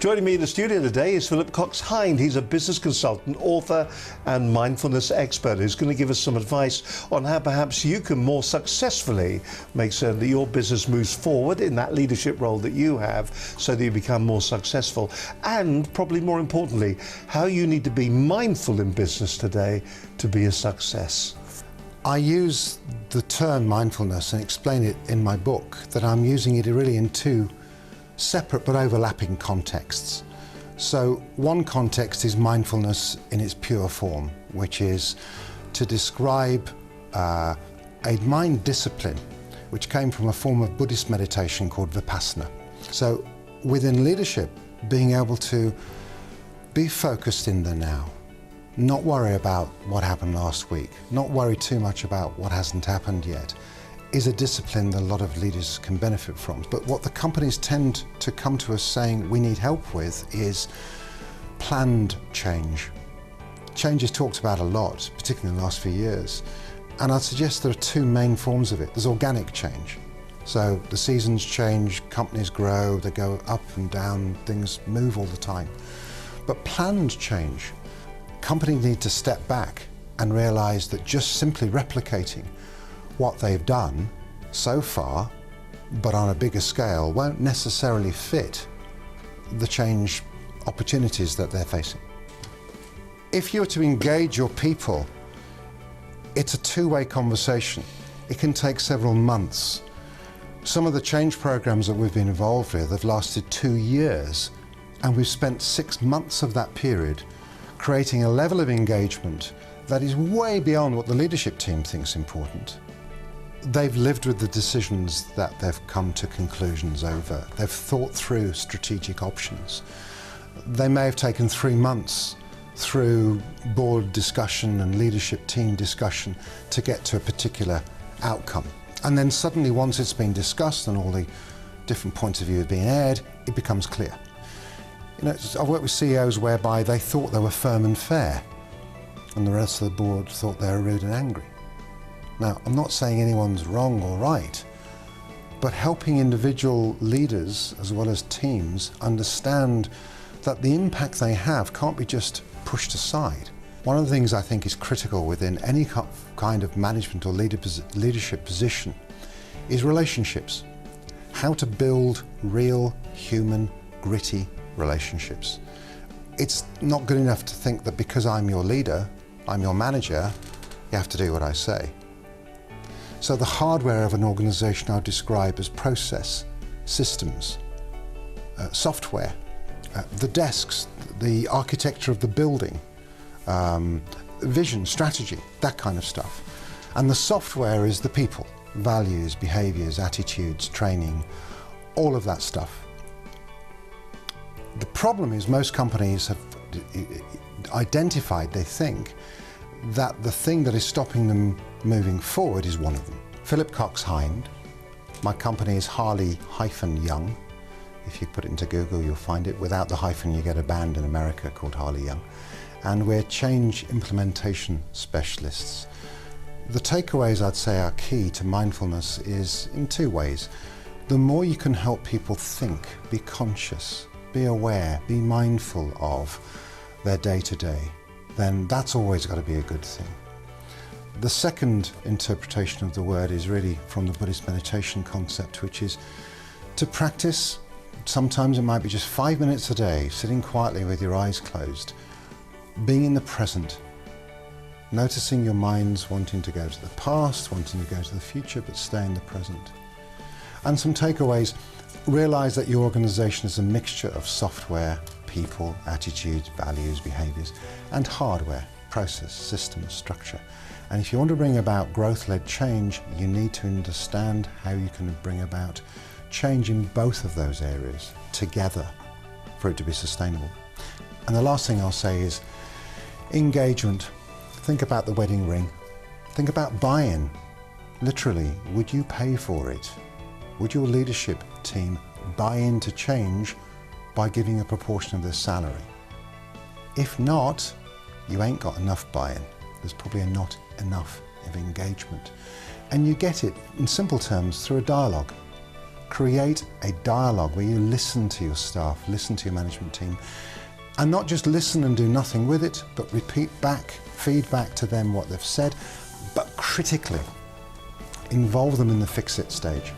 Joining me in the studio today is Philip Cox-Hind. He's a business consultant, author and mindfulness expert who's going to give us some advice on how perhaps you can more successfully make certain that your business moves forward in that leadership role that you have so that you become more successful, and probably more importantly, how you need to be mindful in business today to be a success. I use the term mindfulness and explain it in my book that I'm using it really in two separate but overlapping contexts. So one context is mindfulness in its pure form, which is to describe a mind discipline which came from a form of Buddhist meditation called Vipassana. So within leadership, being able to be focused in the now, not worry about what happened last week, not worry too much about what hasn't happened yet, is a discipline that a lot of leaders can benefit from. But what the companies tend to come to us saying we need help with is planned change. Change is talked about a lot, particularly in the last few years. And I'd suggest there are two main forms of it. There's organic change. So the seasons change, companies grow, they go up and down, things move all the time. But planned change, companies need to step back and realize that just simply replicating what they've done so far, but on a bigger scale, won't necessarily fit the change opportunities that they're facing. If you're to engage your people, it's a two-way conversation. It can take several months. Some of the change programs that we've been involved with have lasted 2 years, and we've spent 6 months of that period creating a level of engagement that is way beyond what the leadership team thinks important. They've lived with the decisions that they've come to conclusions over. They've thought through strategic options. They may have taken 3 months through board discussion and leadership team discussion to get to a particular outcome. And then suddenly, once it's been discussed and all the different points of view have been aired, it becomes clear. You know, I've worked with CEOs whereby they thought they were firm and fair, and the rest of the board thought they were rude and angry. Now, I'm not saying anyone's wrong or right, but helping individual leaders as well as teams understand that the impact they have can't be just pushed aside. One of the things I think is critical within any kind of management or leadership position is relationships. How to build real, human, gritty relationships. It's not good enough to think that because I'm your leader, I'm your manager, you have to do what I say. So the hardware of an organization I would describe as process, systems, software, the desks, the architecture of the building, vision, strategy, that kind of stuff. And the software is the people, values, behaviors, attitudes, training, all of that stuff. The problem is most companies have identified, they think, that the thing that is stopping them moving forward is one of them. Philip Cox-Hind. My company is Harley-Young. If you put it into Google, you'll find it. Without the hyphen, you get a band in America called Harley-Young. And we're change implementation specialists. The takeaways I'd say are key to mindfulness is in two ways. The more you can help people think, be conscious, be aware, be mindful of their day-to-day, then that's always got to be a good thing. The second interpretation of the word is really from the Buddhist meditation concept, which is to practice. Sometimes it might be just 5 minutes a day, sitting quietly with your eyes closed, being in the present, noticing your mind's wanting to go to the past, wanting to go to the future, but stay in the present. And some takeaways: realize that your organization is a mixture of software, people, attitudes, values, behaviors, and hardware, process, systems, structure. And if you want to bring about growth-led change, you need to understand how you can bring about change in both of those areas together for it to be sustainable. And the last thing I'll say is engagement. Think about the wedding ring. Think about buy-in. Literally, would you pay for it? Would your leadership team buy into change by giving a proportion of their salary? If not, you ain't got enough buy-in. There's probably not enough of engagement. And you get it, in simple terms, through a dialogue. create a dialogue where you listen to your staff, listen to your management team, and not just listen and do nothing with it, but repeat back, feed back to them what they've said, but critically involve them in the fix-it stage.